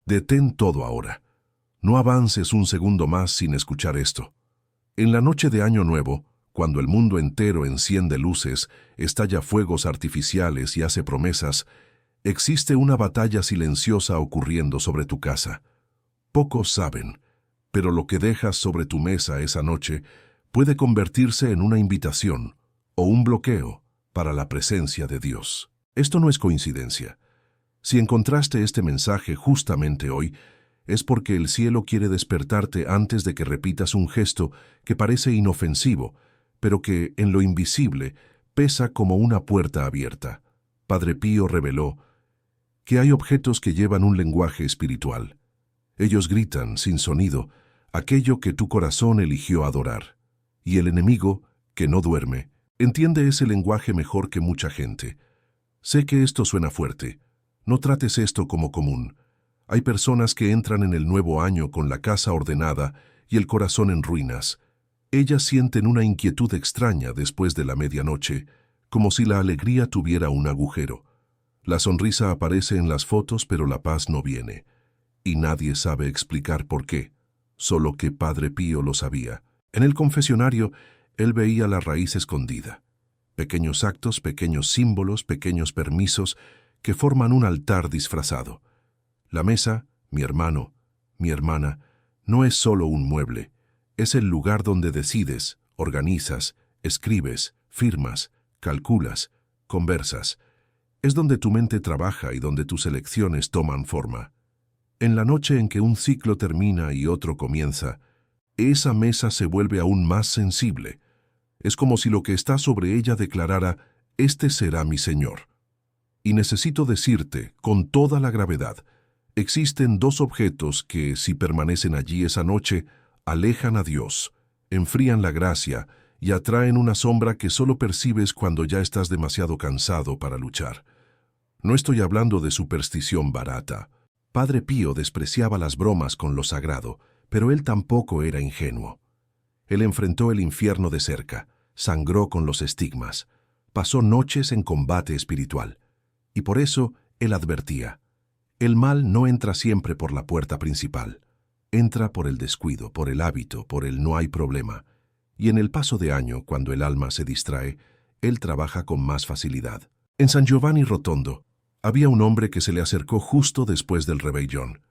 Detén todo ahora. No avances un segundo más sin escuchar esto. En la noche de Año Nuevo, cuando el mundo entero enciende luces, estalla fuegos artificiales y hace promesas, existe una batalla silenciosa ocurriendo sobre tu casa. Pocos saben, pero lo que dejas sobre tu mesa esa noche puede convertirse en una invitación o un bloqueo para la presencia de Dios. Esto no es coincidencia. Si encontraste este mensaje justamente hoy, es porque el cielo quiere despertarte antes de que repitas un gesto que parece inofensivo, pero que, en lo invisible, pesa como una puerta abierta. Padre Pío reveló que hay objetos que llevan un lenguaje espiritual. Ellos gritan, sin sonido, aquello que tu corazón eligió adorar. Y el enemigo, que no duerme, entiende ese lenguaje mejor que mucha gente. Sé que esto suena fuerte. No trates esto como común. Hay personas que entran en el nuevo año con la casa ordenada y el corazón en ruinas. Ellas sienten una inquietud extraña después de la medianoche, como si la alegría tuviera un agujero. La sonrisa aparece en las fotos, pero la paz no viene. Y nadie sabe explicar por qué, solo que Padre Pío lo sabía. En el confesionario, él veía la raíz escondida. Pequeños actos, pequeños símbolos, pequeños permisos que forman un altar disfrazado. La mesa, mi hermano, mi hermana, no es solo un mueble. Es el lugar donde decides, organizas, escribes, firmas, calculas, conversas. Es donde tu mente trabaja y donde tus elecciones toman forma. En la noche en que un ciclo termina y otro comienza, esa mesa se vuelve aún más sensible. Es como si lo que está sobre ella declarara, «Este será mi Señor». Y necesito decirte, con toda la gravedad, existen dos objetos que, si permanecen allí esa noche, alejan a Dios, enfrían la gracia y atraen una sombra que solo percibes cuando ya estás demasiado cansado para luchar. No estoy hablando de superstición barata. Padre Pío despreciaba las bromas con lo sagrado, pero él tampoco era ingenuo. Él enfrentó el infierno de cerca, sangró con los estigmas, pasó noches en combate espiritual. Y por eso él advertía, el mal no entra siempre por la puerta principal. Entra por el descuido, por el hábito, por el no hay problema. Y en el paso de año, cuando el alma se distrae, él trabaja con más facilidad. En San Giovanni Rotondo, había un hombre que se le acercó justo después del rebelión.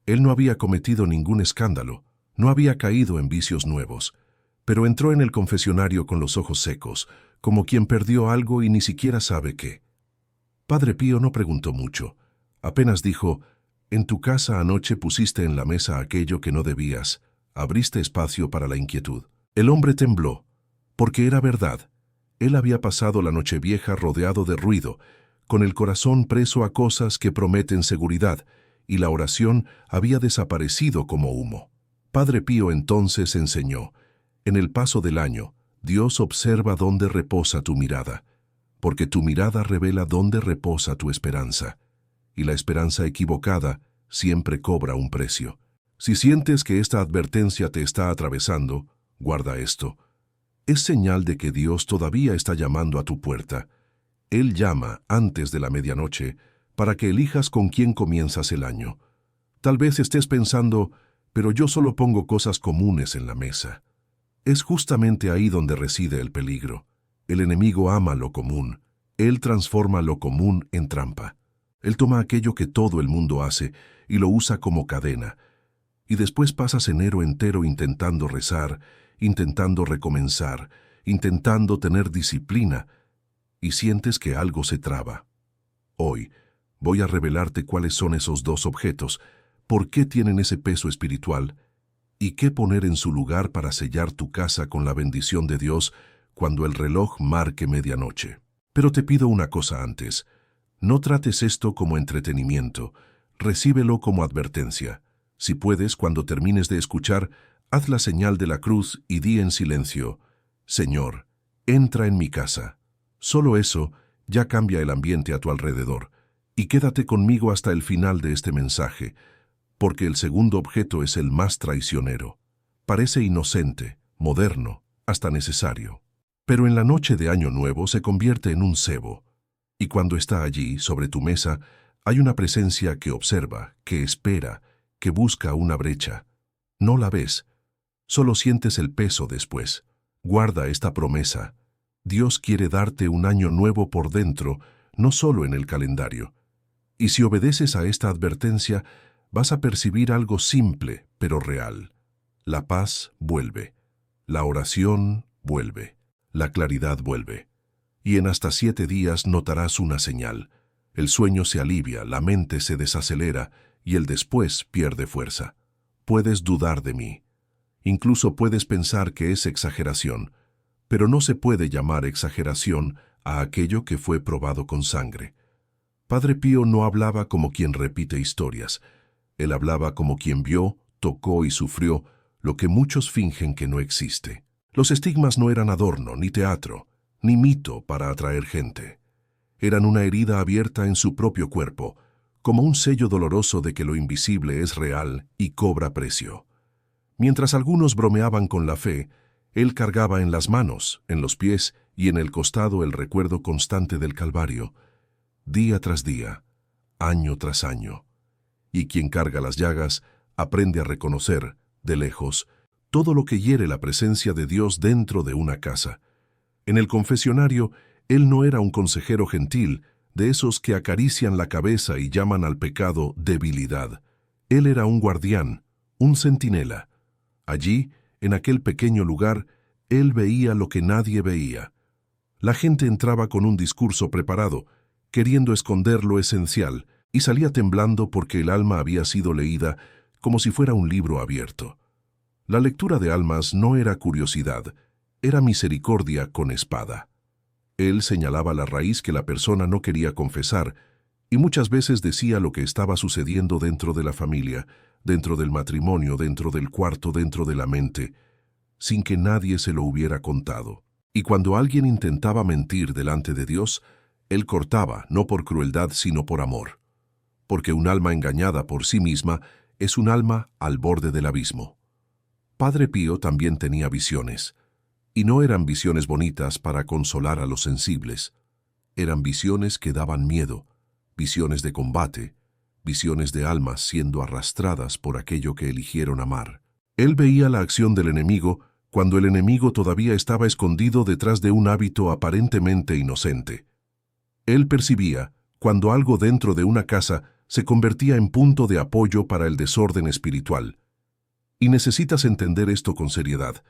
Él no había cometido ningún escándalo, no había caído en vicios nuevos, pero entró en el confesionario con los ojos secos, como quien perdió algo y ni siquiera sabe qué. Padre Pío no preguntó mucho, apenas dijo, «En tu casa anoche pusiste en la mesa aquello que no debías, abriste espacio para la inquietud». El hombre tembló, porque era verdad. Él había pasado la Nochevieja rodeado de ruido, con el corazón preso a cosas que prometen seguridad, y la oración había desaparecido como humo. Padre Pío entonces enseñó, en el paso del año, Dios observa dónde reposa tu mirada, porque tu mirada revela dónde reposa tu esperanza, y la esperanza equivocada siempre cobra un precio. Si sientes que esta advertencia te está atravesando, guarda esto. Es señal de que Dios todavía está llamando a tu puerta. Él llama antes de la medianoche para que elijas con quién comienzas el año. Tal vez estés pensando, pero yo solo pongo cosas comunes en la mesa. Es justamente ahí donde reside el peligro. El enemigo ama lo común. Él transforma lo común en trampa. Él toma aquello que todo el mundo hace y lo usa como cadena. Y después pasas enero entero intentando rezar, intentando recomenzar, intentando tener disciplina, y sientes que algo se traba. Hoy voy a revelarte cuáles son esos dos objetos, por qué tienen ese peso espiritual, y qué poner en su lugar para sellar tu casa con la bendición de Dios cuando el reloj marque medianoche. Pero te pido una cosa antes. No trates esto como entretenimiento, recíbelo como advertencia. Si puedes, cuando termines de escuchar, haz la señal de la cruz y di en silencio, «Señor, entra en mi casa». Solo eso ya cambia el ambiente a tu alrededor. Y quédate conmigo hasta el final de este mensaje, porque el segundo objeto es el más traicionero. Parece inocente, moderno, hasta necesario. Pero en la noche de Año Nuevo se convierte en un cebo. Y cuando está allí, sobre tu mesa, Hay una presencia que observa, que espera, que busca una brecha. No la ves, solo sientes el peso después. Guarda esta promesa. Dios quiere darte un año nuevo por dentro, no solo en el calendario. Y si obedeces a esta advertencia, vas a percibir algo simple, pero real. La paz vuelve. La oración vuelve. La claridad vuelve. Y en hasta 7 días notarás una señal. El sueño se alivia, la mente se desacelera y el después pierde fuerza. Puedes dudar de mí. Incluso puedes pensar que es exageración, pero no se puede llamar exageración a aquello que fue probado con sangre. Padre Pío no hablaba como quien repite historias. Él hablaba como quien vio, tocó y sufrió lo que muchos fingen que no existe. Los estigmas no eran adorno, ni teatro, ni mito para atraer gente. Eran una herida abierta en su propio cuerpo, como un sello doloroso de que lo invisible es real y cobra precio. Mientras algunos bromeaban con la fe, él cargaba en las manos, en los pies y en el costado el recuerdo constante del Calvario, día tras día, año tras año. Y quien carga las llagas aprende a reconocer, de lejos, todo lo que hiere la presencia de Dios dentro de una casa. En el confesionario, él no era un consejero gentil, de esos que acarician la cabeza y llaman al pecado debilidad. Él era un guardián, un centinela. Allí, en aquel pequeño lugar, él veía lo que nadie veía. La gente entraba con un discurso preparado, queriendo esconder lo esencial, y salía temblando porque el alma había sido leída como si fuera un libro abierto. La lectura de almas no era curiosidad, era misericordia con espada. Él señalaba la raíz que la persona no quería confesar, y muchas veces decía lo que estaba sucediendo dentro de la familia, dentro del matrimonio, dentro del cuarto, dentro de la mente, sin que nadie se lo hubiera contado. Y cuando alguien intentaba mentir delante de Dios, él cortaba, no por crueldad, sino por amor. Porque un alma engañada por sí misma es un alma al borde del abismo. Padre Pío también tenía visiones, y no eran visiones bonitas para consolar a los sensibles. Eran visiones que daban miedo, visiones de combate, visiones de almas siendo arrastradas por aquello que eligieron amar. Él veía la acción del enemigo cuando el enemigo todavía estaba escondido detrás de un hábito aparentemente inocente. Él percibía cuando algo dentro de una casa se convertía en punto de apoyo para el desorden espiritual. Y necesitas entender esto con seriedad.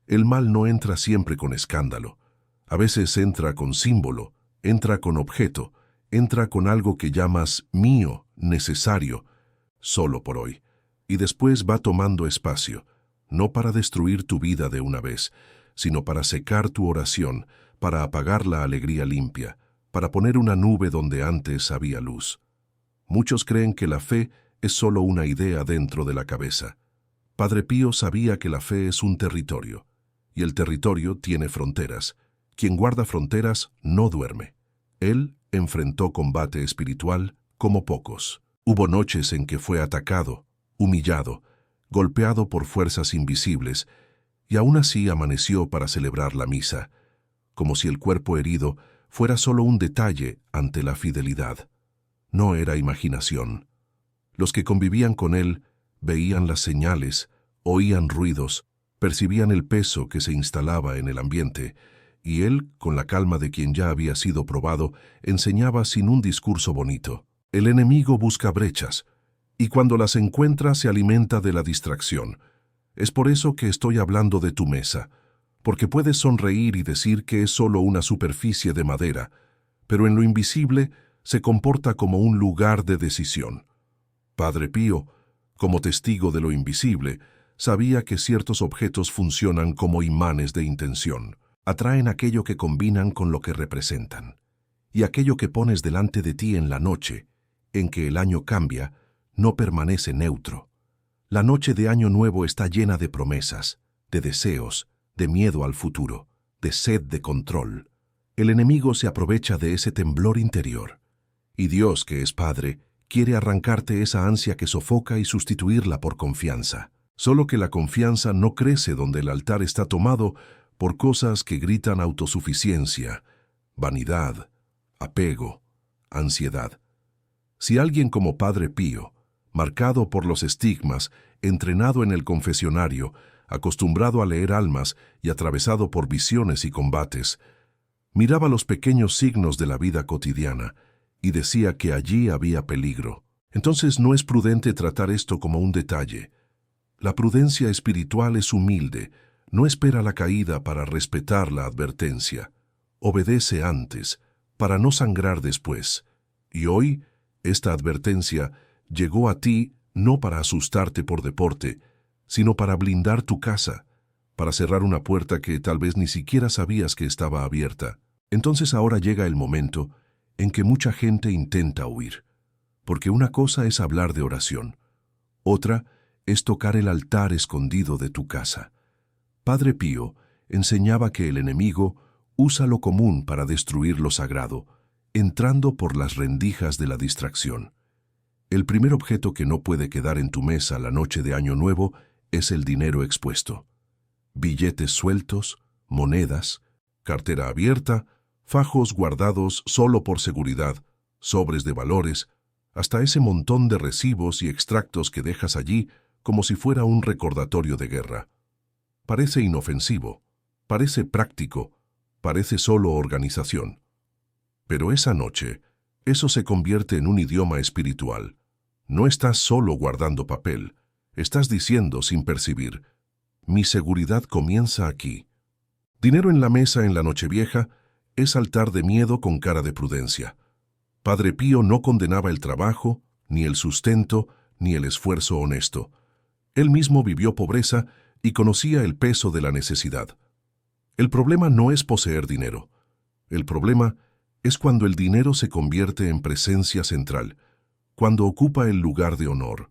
El mal no entra siempre con escándalo. A veces entra con símbolo, entra con objeto, entra con algo que llamas mío, necesario, solo por hoy. Y después va tomando espacio, no para destruir tu vida de una vez, sino para secar tu oración, para apagar la alegría limpia, para poner una nube donde antes había luz. Muchos creen que la fe es solo una idea dentro de la cabeza. Padre Pío sabía que la fe es un territorio, y el territorio tiene fronteras. Quien guarda fronteras no duerme. Él enfrentó combate espiritual como pocos. Hubo noches en que fue atacado, humillado, golpeado por fuerzas invisibles, y aún así amaneció para celebrar la misa, como si el cuerpo herido fuera solo un detalle ante la fidelidad. No era imaginación. Los que convivían con él veían las señales, oían ruidos, percibían el peso que se instalaba en el ambiente, y él, con la calma de quien ya había sido probado, enseñaba sin un discurso bonito. El enemigo busca brechas, y cuando las encuentra se alimenta de la distracción. Es por eso que estoy hablando de tu mesa, porque puedes sonreír y decir que es solo una superficie de madera, pero en lo invisible se comporta como un lugar de decisión. Padre Pío, como testigo de lo invisible, sabía que ciertos objetos funcionan como imanes de intención. Atraen aquello que combinan con lo que representan. Y aquello que pones delante de ti en la noche, en que el año cambia, no permanece neutro. La noche de Año Nuevo está llena de promesas, de deseos, de miedo al futuro, de sed de control. El enemigo se aprovecha de ese temblor interior. Y Dios, que es Padre, quiere arrancarte esa ansia que sofoca y sustituirla por confianza. Solo que la confianza no crece donde el altar está tomado por cosas que gritan autosuficiencia, vanidad, apego, ansiedad. Si alguien como Padre Pío, marcado por los estigmas, entrenado en el confesionario, acostumbrado a leer almas y atravesado por visiones y combates, miraba los pequeños signos de la vida cotidiana y decía que allí había peligro, entonces no es prudente tratar esto como un detalle. La prudencia espiritual es humilde, no espera la caída para respetar la advertencia. Obedece antes, para no sangrar después. Y hoy, esta advertencia llegó a ti no para asustarte por deporte, sino para blindar tu casa, para cerrar una puerta que tal vez ni siquiera sabías que estaba abierta. Entonces ahora llega el momento en que mucha gente intenta huir, porque una cosa es hablar de oración, otra es tocar el altar escondido de tu casa. Padre Pío enseñaba que el enemigo usa lo común para destruir lo sagrado, entrando por las rendijas de la distracción. El primer objeto que no puede quedar en tu mesa la noche de Año Nuevo es el dinero expuesto. Billetes sueltos, monedas, cartera abierta, fajos guardados solo por seguridad, sobres de valores, hasta ese montón de recibos y extractos que dejas allí como si fuera un recordatorio de guerra. Parece inofensivo, parece práctico, parece solo organización. Pero esa noche, eso se convierte en un idioma espiritual. No estás solo guardando papel, estás diciendo sin percibir, mi seguridad comienza aquí. Dinero en la mesa en la Nochevieja es altar de miedo con cara de prudencia. Padre Pío no condenaba el trabajo, ni el sustento, ni el esfuerzo honesto. Él mismo vivió pobreza y conocía el peso de la necesidad. El problema no es poseer dinero. El problema es cuando el dinero se convierte en presencia central, cuando ocupa el lugar de honor,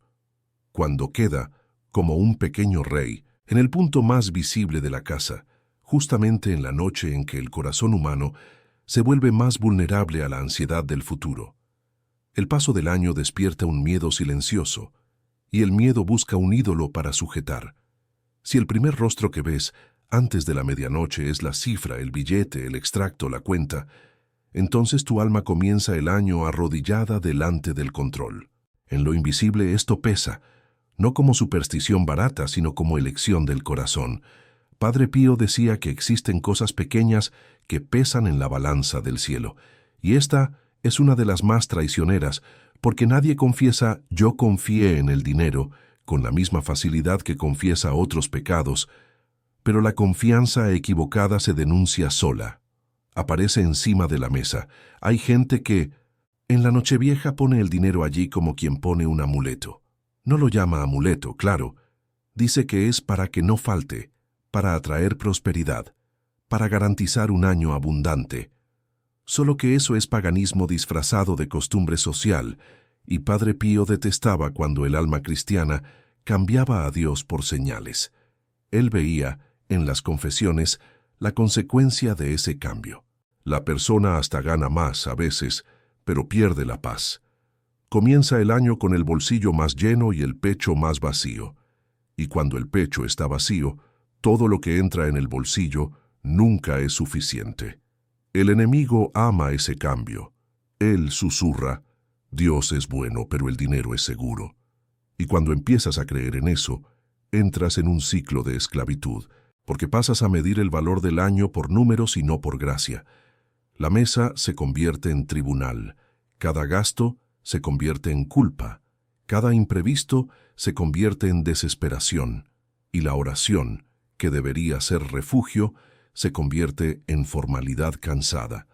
cuando queda, como un pequeño rey, en el punto más visible de la casa, justamente en la noche en que el corazón humano se vuelve más vulnerable a la ansiedad del futuro. El paso del año despierta un miedo silencioso, y el miedo busca un ídolo para sujetar. Si el primer rostro que ves antes de la medianoche es la cifra, el billete, el extracto, la cuenta, entonces tu alma comienza el año arrodillada delante del control. En lo invisible esto pesa, no como superstición barata, sino como elección del corazón. Padre Pío decía que existen cosas pequeñas que pesan en la balanza del cielo, y esta es una de las más traicioneras, porque nadie confiesa «yo confié en el dinero» con la misma facilidad que confiesa otros pecados, pero la confianza equivocada se denuncia sola. Aparece encima de la mesa. Hay gente que, en la Nochevieja, pone el dinero allí como quien pone un amuleto. No lo llama amuleto, claro. Dice que es para que no falte, para atraer prosperidad, para garantizar un año abundante. Solo que eso es paganismo disfrazado de costumbre social, y Padre Pío detestaba cuando el alma cristiana cambiaba a Dios por señales. Él veía, en las confesiones, la consecuencia de ese cambio. La persona hasta gana más a veces, pero pierde la paz. Comienza el año con el bolsillo más lleno y el pecho más vacío. Y cuando el pecho está vacío, todo lo que entra en el bolsillo nunca es suficiente. El enemigo ama ese cambio. Él susurra, Dios es bueno, pero el dinero es seguro. Y cuando empiezas a creer en eso, entras en un ciclo de esclavitud, porque pasas a medir el valor del año por números y no por gracia. La mesa se convierte en tribunal, cada gasto se convierte en culpa, cada imprevisto se convierte en desesperación, y la oración, que debería ser refugio, se convierte en formalidad cansada.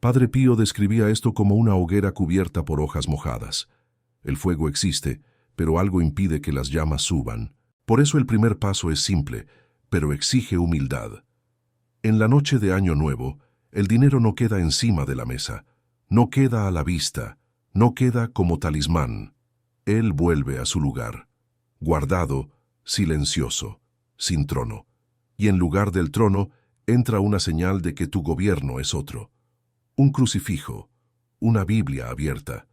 Padre Pío describía esto como una hoguera cubierta por hojas mojadas. El fuego existe, pero algo impide que las llamas suban. Por eso el primer paso es simple, pero exige humildad. En la noche de Año Nuevo, el dinero no queda encima de la mesa, no queda a la vista, no queda como talismán. Él vuelve a su lugar, guardado, silencioso, sin trono. Y en lugar del trono entra una señal de que tu gobierno es otro. Un crucifijo, una Biblia abierta,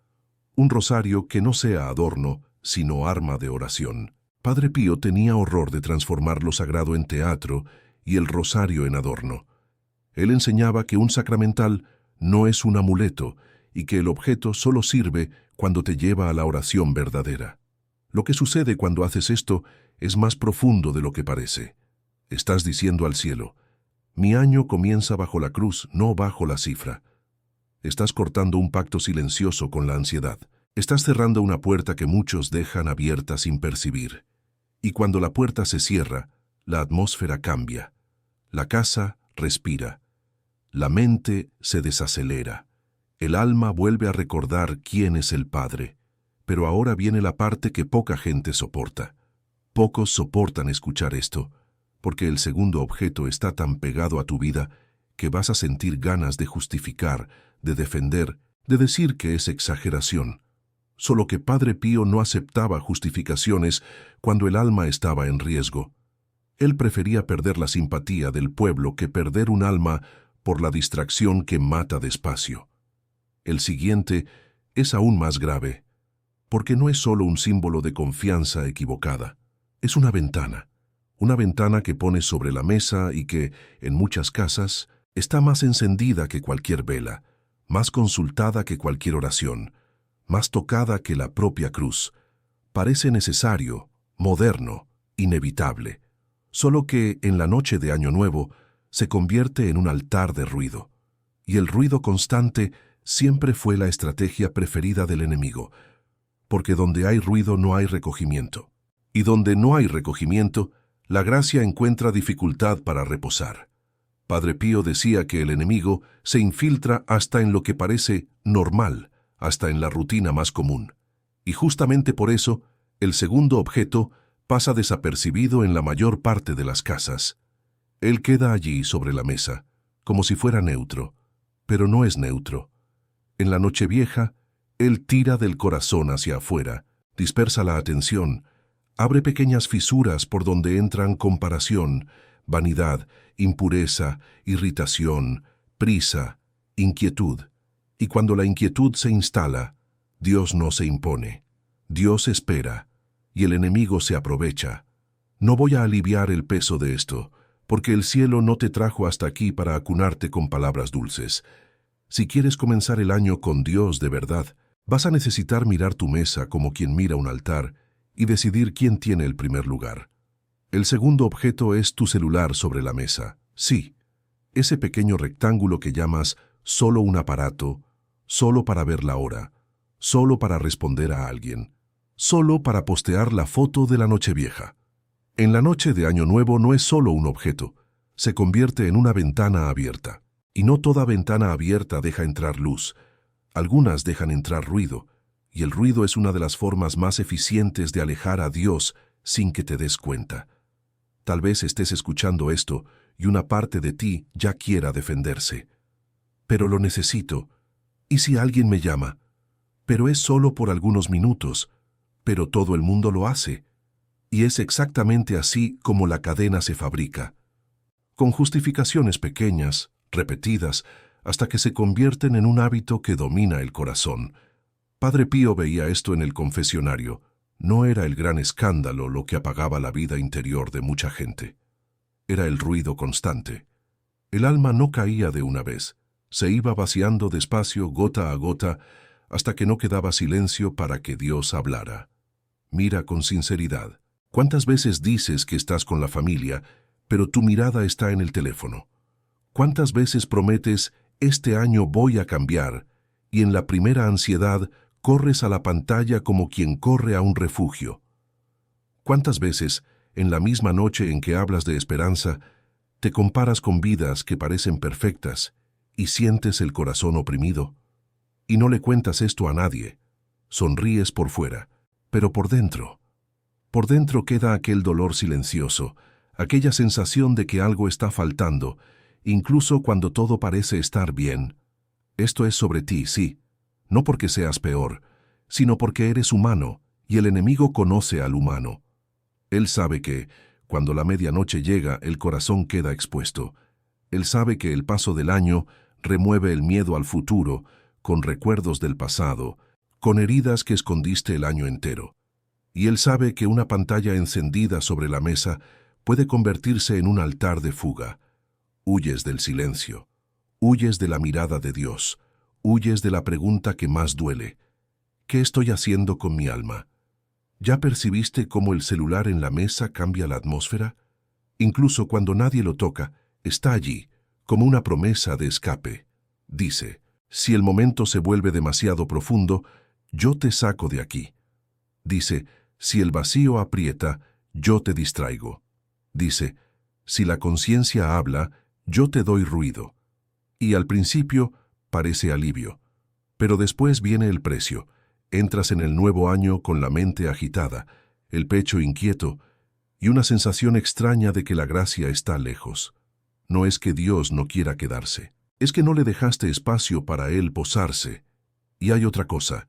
un rosario que no sea adorno, sino arma de oración. Padre Pío tenía horror de transformar lo sagrado en teatro y el rosario en adorno. Él enseñaba que un sacramental no es un amuleto y que el objeto solo sirve cuando te lleva a la oración verdadera. Lo que sucede cuando haces esto es más profundo de lo que parece. Estás diciendo al cielo: mi año comienza bajo la cruz, no bajo la cifra. Estás cortando un pacto silencioso con la ansiedad. Estás cerrando una puerta que muchos dejan abierta sin percibir. Y cuando la puerta se cierra, la atmósfera cambia. La casa respira. La mente se desacelera. El alma vuelve a recordar quién es el Padre. Pero ahora viene la parte que poca gente soporta. Pocos soportan escuchar esto, porque el segundo objeto está tan pegado a tu vida que vas a sentir ganas de justificar, de defender, de decir que es exageración. Solo que Padre Pío no aceptaba justificaciones cuando el alma estaba en riesgo. Él prefería perder la simpatía del pueblo que perder un alma por la distracción que mata despacio. El siguiente es aún más grave, porque no es solo un símbolo de confianza equivocada, es una ventana que pones sobre la mesa y que, en muchas casas, está más encendida que cualquier vela, más consultada que cualquier oración, más tocada que la propia cruz. Parece necesario, moderno, inevitable, solo que en la noche de Año Nuevo se convierte en un altar de ruido. Y el ruido constante siempre fue la estrategia preferida del enemigo, porque donde hay ruido no hay recogimiento. Y donde no hay recogimiento, la gracia encuentra dificultad para reposar. Padre Pío decía que el enemigo se infiltra hasta en lo que parece normal, hasta en la rutina más común. Y justamente por eso, el segundo objeto pasa desapercibido en la mayor parte de las casas. Él queda allí sobre la mesa, como si fuera neutro, pero no es neutro. En la Nochevieja, él tira del corazón hacia afuera, dispersa la atención, abre pequeñas fisuras por donde entran comparación, vanidad, impureza, irritación, prisa, inquietud. Y cuando la inquietud se instala, Dios no se impone. Dios espera, y el enemigo se aprovecha. No voy a aliviar el peso de esto, porque el cielo no te trajo hasta aquí para acunarte con palabras dulces. Si quieres comenzar el año con Dios de verdad, vas a necesitar mirar tu mesa como quien mira un altar y decidir quién tiene el primer lugar. El segundo objeto es tu celular sobre la mesa. Sí, ese pequeño rectángulo que llamas solo un aparato, solo para ver la hora, solo para responder a alguien, solo para postear la foto de la Nochevieja. En la noche de Año Nuevo no es solo un objeto, se convierte en una ventana abierta. Y no toda ventana abierta deja entrar luz. Algunas dejan entrar ruido, y el ruido es una de las formas más eficientes de alejar a Dios sin que te des cuenta. Tal vez estés escuchando esto y una parte de ti ya quiera defenderse. Pero lo necesito. ¿Y si alguien me llama? Pero es solo por algunos minutos. Pero todo el mundo lo hace. Y es exactamente así como la cadena se fabrica. Con justificaciones pequeñas, repetidas, hasta que se convierten en un hábito que domina el corazón. Padre Pío veía esto en el confesionario. No era el gran escándalo lo que apagaba la vida interior de mucha gente. Era el ruido constante. El alma no caía de una vez. Se iba vaciando despacio, gota a gota, hasta que no quedaba silencio para que Dios hablara. Mira con sinceridad. ¿Cuántas veces dices que estás con la familia, pero tu mirada está en el teléfono? ¿Cuántas veces prometes, este año voy a cambiar, y en la primera ansiedad corres a la pantalla como quien corre a un refugio? ¿Cuántas veces, en la misma noche en que hablas de esperanza, te comparas con vidas que parecen perfectas y sientes el corazón oprimido? Y no le cuentas esto a nadie. Sonríes por fuera, pero por dentro queda aquel dolor silencioso, aquella sensación de que algo está faltando, incluso cuando todo parece estar bien. Esto es sobre ti, sí, no porque seas peor, sino porque eres humano, y el enemigo conoce al humano. Él sabe que, cuando la medianoche llega, el corazón queda expuesto. Él sabe que el paso del año remueve el miedo al futuro, con recuerdos del pasado, con heridas que escondiste el año entero. Y él sabe que una pantalla encendida sobre la mesa puede convertirse en un altar de fuga. Huyes del silencio, huyes de la mirada de Dios, huyes de la pregunta que más duele. ¿Qué estoy haciendo con mi alma? ¿Ya percibiste cómo el celular en la mesa cambia la atmósfera? Incluso cuando nadie lo toca, está allí, como una promesa de escape. Dice, si el momento se vuelve demasiado profundo, yo te saco de aquí. Dice, si el vacío aprieta, yo te distraigo. Dice, si la conciencia habla, yo te doy ruido. Y al principio parece alivio, pero después viene el precio. Entras en el nuevo año con la mente agitada, el pecho inquieto y una sensación extraña de que la gracia está lejos. No es que Dios no quiera quedarse, es que no le dejaste espacio para Él posarse. Y hay otra cosa.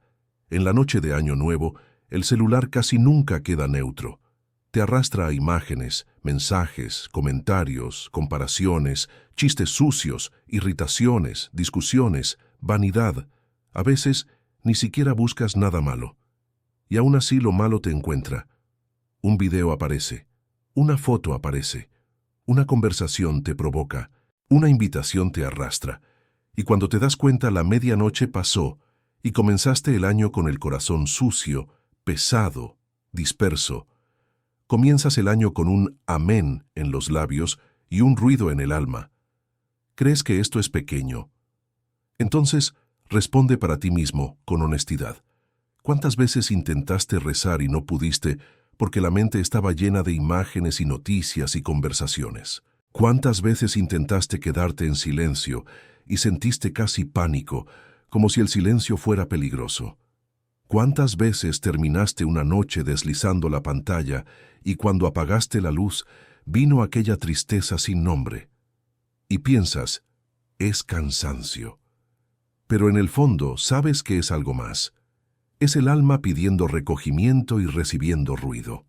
En la noche de Año Nuevo, el celular casi nunca queda neutro. Te arrastra a imágenes, mensajes, comentarios, comparaciones, chistes sucios, irritaciones, discusiones, vanidad. A veces, ni siquiera buscas nada malo. Y aún así lo malo te encuentra. Un video aparece, una foto aparece, una conversación te provoca, una invitación te arrastra. Y cuando te das cuenta, la medianoche pasó y comenzaste el año con el corazón sucio, pesado, disperso. Comienzas el año con un amén en los labios y un ruido en el alma. ¿Crees que esto es pequeño? Entonces, responde para ti mismo con honestidad. ¿Cuántas veces intentaste rezar y no pudiste porque la mente estaba llena de imágenes y noticias y conversaciones? ¿Cuántas veces intentaste quedarte en silencio y sentiste casi pánico, como si el silencio fuera peligroso? ¿Cuántas veces terminaste una noche deslizando la pantalla y cuando apagaste la luz vino aquella tristeza sin nombre? Y piensas, es cansancio. Pero en el fondo sabes que es algo más. Es el alma pidiendo recogimiento y recibiendo ruido.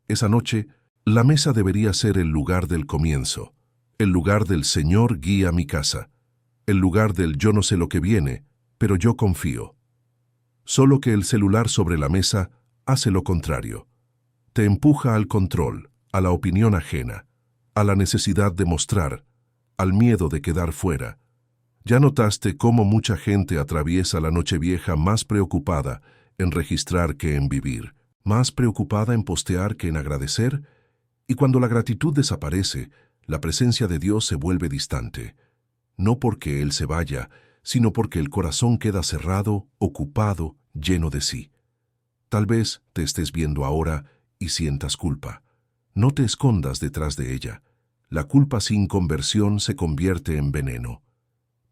Esa noche, la mesa debería ser el lugar del comienzo, el lugar del Señor guía mi casa, el lugar del yo no sé lo que viene, pero yo confío. Solo que el celular sobre la mesa hace lo contrario. Te empuja al control, a la opinión ajena, a la necesidad de mostrar, al miedo de quedar fuera. ¿Ya notaste cómo mucha gente atraviesa la Nochevieja más preocupada en registrar que en vivir, más preocupada en postear que en agradecer? Y cuando la gratitud desaparece, la presencia de Dios se vuelve distante. No porque Él se vaya, sino porque el corazón queda cerrado, ocupado, lleno de sí. Tal vez te estés viendo ahora y sientas culpa. No te escondas detrás de ella. La culpa sin conversión se convierte en veneno.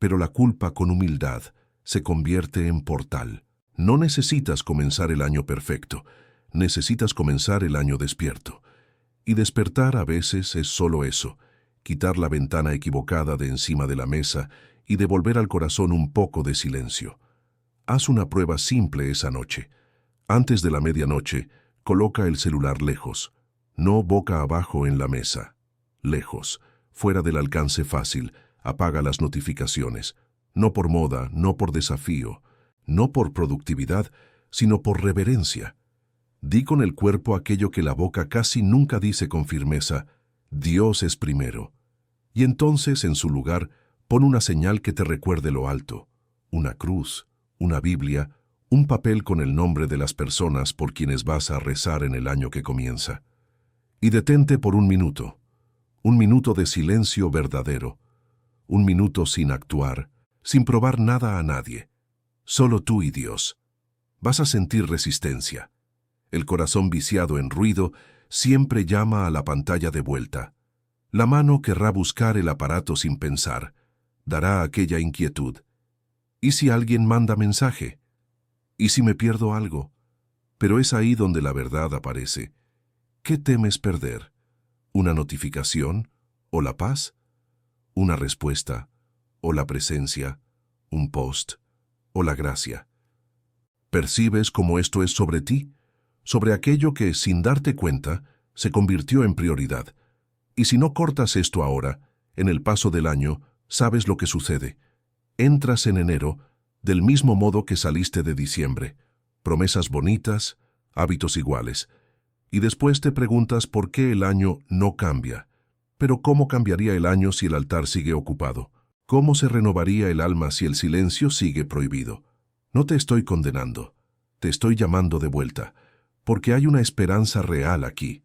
Pero la culpa con humildad se convierte en portal. No necesitas comenzar el año perfecto, necesitas comenzar el año despierto. Y despertar a veces es solo eso, quitar la ventana equivocada de encima de la mesa y devolver al corazón un poco de silencio. Haz una prueba simple esa noche. Antes de la medianoche, coloca el celular lejos, no boca abajo en la mesa. Lejos, fuera del alcance fácil. Apaga las notificaciones, no por moda, no por desafío, no por productividad, sino por reverencia. Di con el cuerpo aquello que la boca casi nunca dice con firmeza: Dios es primero. Y entonces, en su lugar, pon una señal que te recuerde lo alto, una cruz, una Biblia, un papel con el nombre de las personas por quienes vas a rezar en el año que comienza. Y detente por un minuto de silencio verdadero. Un minuto sin actuar, sin probar nada a nadie. Solo tú y Dios. Vas a sentir resistencia. El corazón viciado en ruido siempre llama a la pantalla de vuelta. La mano querrá buscar el aparato sin pensar. Dará aquella inquietud. ¿Y si alguien manda mensaje? ¿Y si me pierdo algo? Pero es ahí donde la verdad aparece. ¿Qué temes perder? ¿Una notificación? ¿O la paz? ¿Una respuesta, o la presencia, un post, o la gracia? ¿Percibes cómo esto es sobre ti? Sobre aquello que, sin darte cuenta, se convirtió en prioridad. Y si no cortas esto ahora, en el paso del año, sabes lo que sucede. Entras en enero del mismo modo que saliste de diciembre. Promesas bonitas, hábitos iguales. Y después te preguntas por qué el año no cambia. Pero ¿cómo cambiaría el año si el altar sigue ocupado? ¿Cómo se renovaría el alma si el silencio sigue prohibido? No te estoy condenando. te estoy llamando de vuelta, porque hay una esperanza real aquí.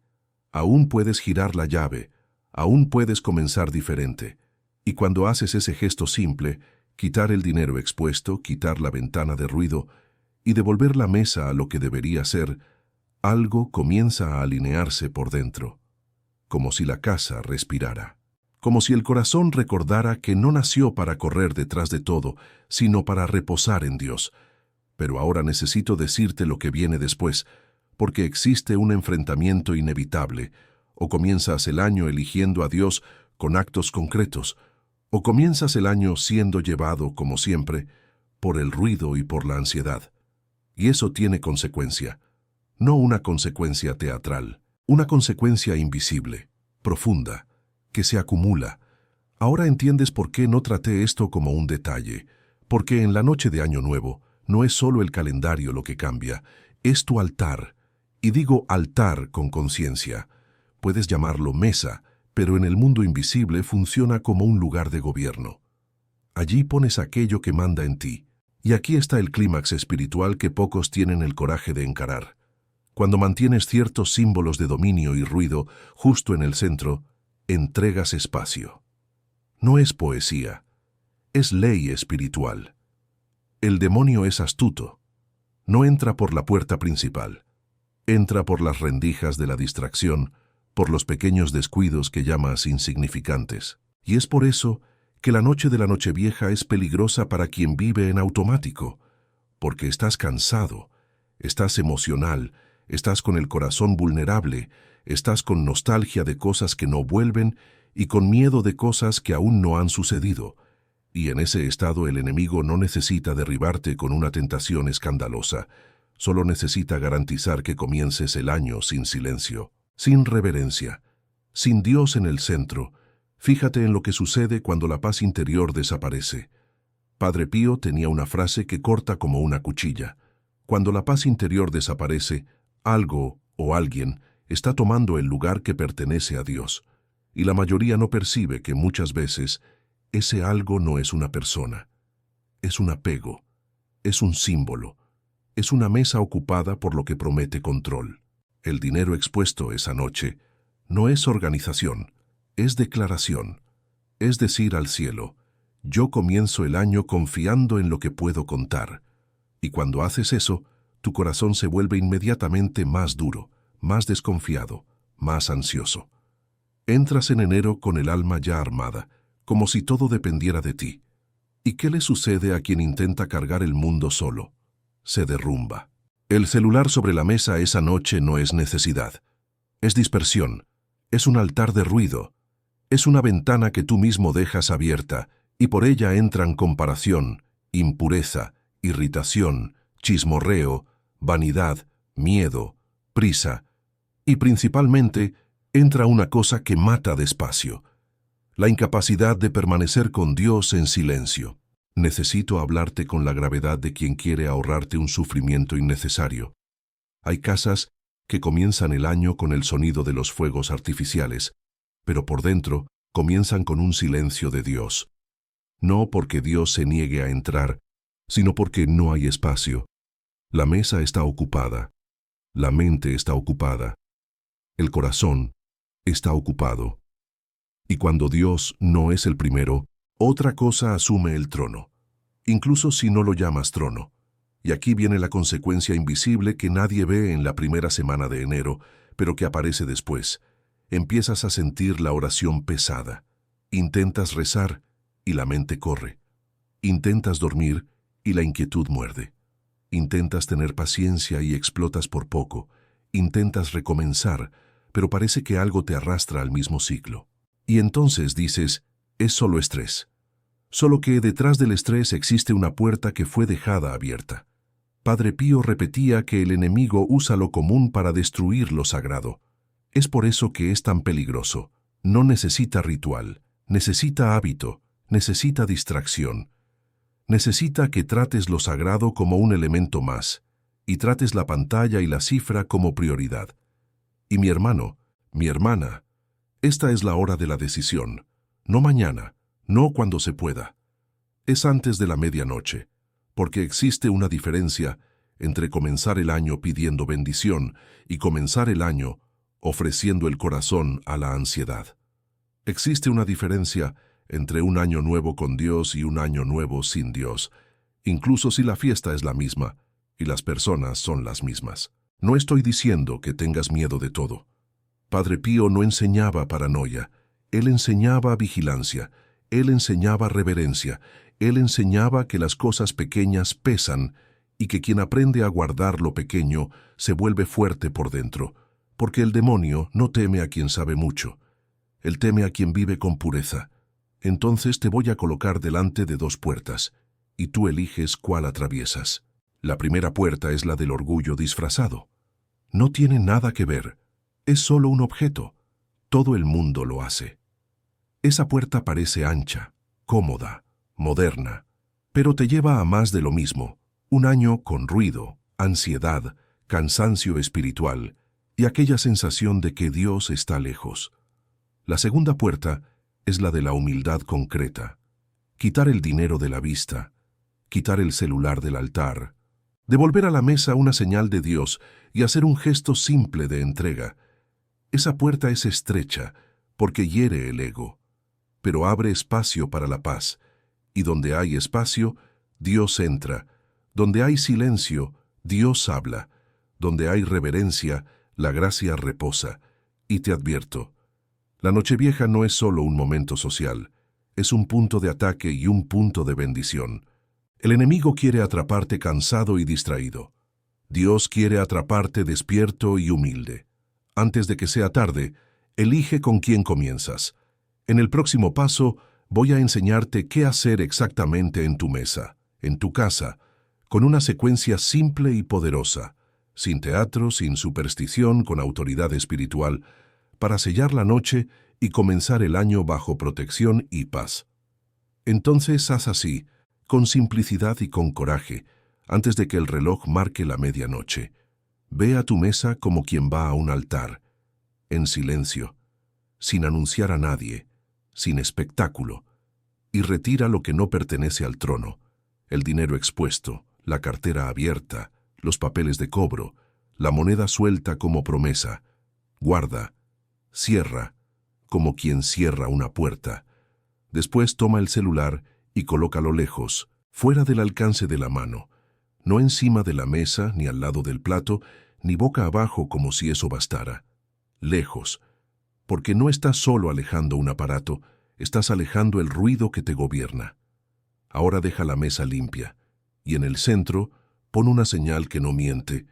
Aún puedes girar la llave, aún puedes comenzar diferente. Y cuando haces ese gesto simple, quitar el dinero expuesto, quitar la ventana de ruido y devolver la mesa a lo que debería ser, algo comienza a alinearse por dentro, como si la casa respirara, como si el corazón recordara que no nació para correr detrás de todo, sino para reposar en Dios. Pero ahora necesito decirte lo que viene después, porque existe un enfrentamiento inevitable. O comienzas el año eligiendo a Dios con actos concretos, o comienzas el año siendo llevado, como siempre, por el ruido y por la ansiedad. Y eso tiene consecuencia, no una consecuencia teatral, una consecuencia invisible, profunda, que se acumula. Ahora entiendes por qué no traté esto como un detalle, porque en la noche de Año Nuevo no es solo el calendario lo que cambia, es tu altar. Y digo altar con conciencia. Puedes llamarlo mesa, pero en el mundo invisible funciona como un lugar de gobierno. Allí pones aquello que manda en ti. Y aquí está el clímax espiritual que pocos tienen el coraje de encarar. Cuando mantienes ciertos símbolos de dominio y ruido justo en el centro, entregas espacio. No es poesía, es ley espiritual. El demonio es astuto. No entra por la puerta principal. Entra por las rendijas de la distracción, por los pequeños descuidos que llamas insignificantes. Y es por eso que la noche de la Nochevieja es peligrosa para quien vive en automático, porque estás cansado, estás emocional, estás con el corazón vulnerable, estás con nostalgia de cosas que no vuelven y con miedo de cosas que aún no han sucedido. Y en ese estado el enemigo no necesita derribarte con una tentación escandalosa, solo necesita garantizar que comiences el año sin silencio, sin reverencia, sin Dios en el centro. Fíjate en lo que sucede cuando la paz interior desaparece. Padre Pío tenía una frase que corta como una cuchilla. Cuando la paz interior desaparece, algo o alguien está tomando el lugar que pertenece a Dios. Y la mayoría no percibe que muchas veces ese algo no es una persona. Es un apego, es un símbolo, es una mesa ocupada por lo que promete control. El dinero expuesto esa noche no es organización, es declaración. Es decir al cielo, yo comienzo el año confiando en lo que puedo contar. Y cuando haces eso, tu corazón se vuelve inmediatamente más duro, más desconfiado, más ansioso. Entras en enero con el alma ya armada, como si todo dependiera de ti. ¿Y qué le sucede a quien intenta cargar el mundo solo? Se derrumba. El celular sobre la mesa esa noche no es necesidad. Es dispersión. Es un altar de ruido. Es una ventana que tú mismo dejas abierta, y por ella entran comparación, impureza, irritación, chismorreo, vanidad, miedo, prisa, y principalmente entra una cosa que mata despacio: la incapacidad de permanecer con Dios en silencio. Necesito hablarte con la gravedad de quien quiere ahorrarte un sufrimiento innecesario. Hay casas que comienzan el año con el sonido de los fuegos artificiales, pero por dentro comienzan con un silencio de Dios. No porque Dios se niegue a entrar, sino porque no hay espacio. La mesa está ocupada, la mente está ocupada, el corazón está ocupado. Y cuando Dios no es el primero, otra cosa asume el trono, incluso si no lo llamas trono. Y aquí viene la consecuencia invisible que nadie ve en la primera semana de enero, pero que aparece después. Empiezas a sentir la oración pesada. Intentas rezar y la mente corre. Intentas dormir y la inquietud muerde. Intentas tener paciencia y explotas por poco. Intentas recomenzar, pero parece que algo te arrastra al mismo ciclo. Y entonces dices, es solo estrés. Solo que detrás del estrés existe una puerta que fue dejada abierta. Padre Pío repetía que el enemigo usa lo común para destruir lo sagrado. Es por eso que es tan peligroso. No necesita ritual, necesita hábito, necesita distracción. Necesita que trates lo sagrado como un elemento más, y trates la pantalla y la cifra como prioridad. Y mi hermano, mi hermana, esta es la hora de la decisión. No mañana, no cuando se pueda. Es antes de la medianoche, porque existe una diferencia entre comenzar el año pidiendo bendición y comenzar el año ofreciendo el corazón a la ansiedad. Existe una diferencia entre un año nuevo con Dios y un año nuevo sin Dios, incluso si la fiesta es la misma y las personas son las mismas. No estoy diciendo que tengas miedo de todo. Padre Pío no enseñaba paranoia, él enseñaba vigilancia, él enseñaba reverencia, él enseñaba que las cosas pequeñas pesan y que quien aprende a guardar lo pequeño se vuelve fuerte por dentro, porque el demonio no teme a quien sabe mucho, él teme a quien vive con pureza. Entonces te voy a colocar delante de dos puertas, y tú eliges cuál atraviesas. La primera puerta es la del orgullo disfrazado. No tiene nada que ver, es solo un objeto. Todo el mundo lo hace. Esa puerta parece ancha, cómoda, moderna, pero te lleva a más de lo mismo. Un año con ruido, ansiedad, cansancio espiritual y aquella sensación de que Dios está lejos. La segunda puerta es la de la humildad concreta. Quitar el dinero de la vista, quitar el celular del altar, devolver a la mesa una señal de Dios y hacer un gesto simple de entrega. Esa puerta es estrecha porque hiere el ego, pero abre espacio para la paz, y donde hay espacio, Dios entra. Donde hay silencio, Dios habla. Donde hay reverencia, la gracia reposa. Y te advierto, la Nochevieja no es solo un momento social, es un punto de ataque y un punto de bendición. El enemigo quiere atraparte cansado y distraído. Dios quiere atraparte despierto y humilde. Antes de que sea tarde, elige con quién comienzas. En el próximo paso, voy a enseñarte qué hacer exactamente en tu mesa, en tu casa, con una secuencia simple y poderosa, sin teatro, sin superstición, con autoridad espiritual, para sellar la noche y comenzar el año bajo protección y paz. Entonces haz así, con simplicidad y con coraje, antes de que el reloj marque la medianoche. Ve a tu mesa como quien va a un altar, en silencio, sin anunciar a nadie, sin espectáculo, y retira lo que no pertenece al trono, el dinero expuesto, la cartera abierta, los papeles de cobro, la moneda suelta como promesa. Guarda, cierra, como quien cierra una puerta. Después toma el celular y colócalo lejos, fuera del alcance de la mano, no encima de la mesa, ni al lado del plato, ni boca abajo como si eso bastara. Lejos, porque no estás solo alejando un aparato, estás alejando el ruido que te gobierna. Ahora deja la mesa limpia, y en el centro pon una señal que no miente,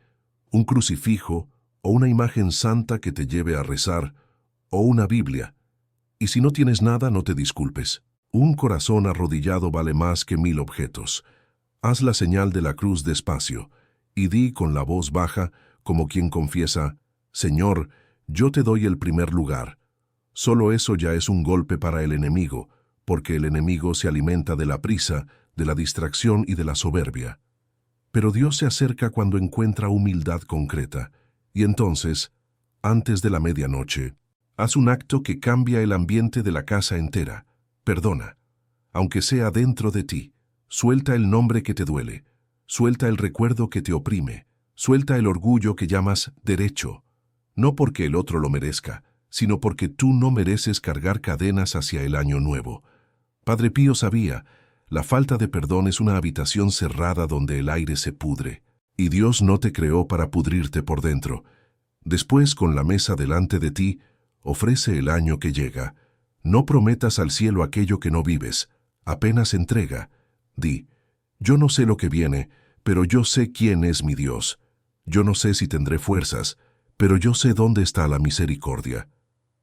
un crucifijo o una imagen santa que te lleve a rezar, o una Biblia. Y si no tienes nada, no te disculpes. Un corazón arrodillado vale más que 1000 objetos. Haz la señal de la cruz despacio, y di con la voz baja, como quien confiesa, Señor, yo te doy el primer lugar. Solo eso ya es un golpe para el enemigo, porque el enemigo se alimenta de la prisa, de la distracción y de la soberbia. Pero Dios se acerca cuando encuentra humildad concreta, y entonces, antes de la medianoche, haz un acto que cambia el ambiente de la casa entera. Perdona, aunque sea dentro de ti. Suelta el nombre que te duele, suelta el recuerdo que te oprime, suelta el orgullo que llamas derecho. No porque el otro lo merezca, sino porque tú no mereces cargar cadenas hacia el año nuevo. Padre Pío sabía, la falta de perdón es una habitación cerrada donde el aire se pudre, y Dios no te creó para pudrirte por dentro. Después, con la mesa delante de ti, ofrece el año que llega. No prometas al cielo aquello que no vives, apenas entrega. Di, yo no sé lo que viene, pero yo sé quién es mi Dios. Yo no sé si tendré fuerzas, pero yo sé dónde está la misericordia.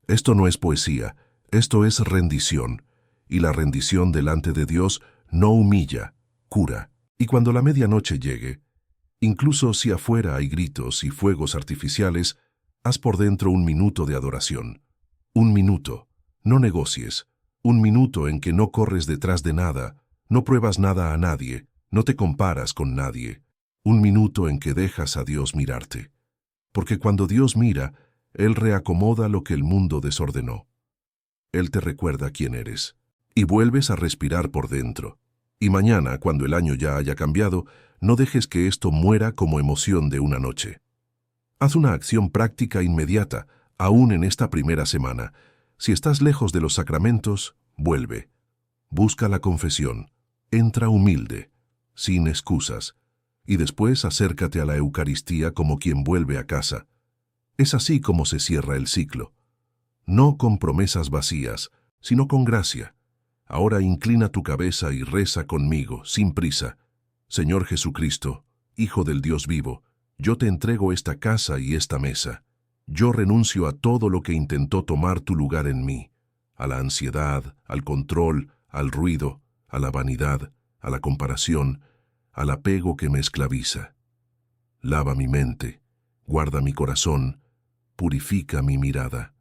Esto no es poesía, esto es rendición, y la rendición delante de Dios no humilla, cura. Y cuando la medianoche llegue, incluso si afuera hay gritos y fuegos artificiales, haz por dentro un minuto de adoración. Un minuto, no negocies, un minuto en que no corres detrás de nada, no pruebas nada a nadie, no te comparas con nadie. Un minuto en que dejas a Dios mirarte. Porque cuando Dios mira, Él reacomoda lo que el mundo desordenó. Él te recuerda quién eres. Y vuelves a respirar por dentro. Y mañana, cuando el año ya haya cambiado, no dejes que esto muera como emoción de una noche. Haz una acción práctica inmediata, aún en esta primera semana. Si estás lejos de los sacramentos, vuelve. Busca la confesión. Entra humilde, sin excusas, y después acércate a la Eucaristía como quien vuelve a casa. Es así como se cierra el ciclo. No con promesas vacías, sino con gracia. Ahora inclina tu cabeza y reza conmigo, sin prisa. Señor Jesucristo, Hijo del Dios vivo, yo te entrego esta casa y esta mesa. Yo renuncio a todo lo que intentó tomar tu lugar en mí, a la ansiedad, al control, al ruido, a la vanidad, a la comparación, al apego que me esclaviza. Lava mi mente, guarda mi corazón, purifica mi mirada.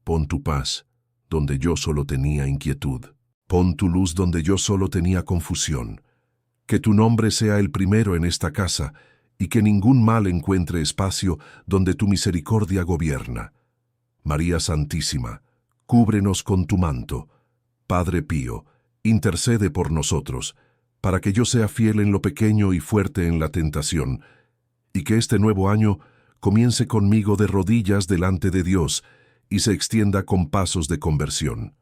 Pon tu paz donde yo solo tenía inquietud. Pon tu luz donde yo solo tenía confusión. Que tu nombre sea el primero en esta casa y que ningún mal encuentre espacio donde tu misericordia gobierna. María Santísima, cúbrenos con tu manto. Padre Pío, intercede por nosotros, para que yo sea fiel en lo pequeño y fuerte en la tentación, y que este nuevo año comience conmigo de rodillas delante de Dios y se extienda con pasos de conversión.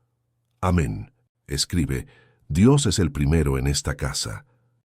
Amén. Escribe, Dios es el primero en esta casa.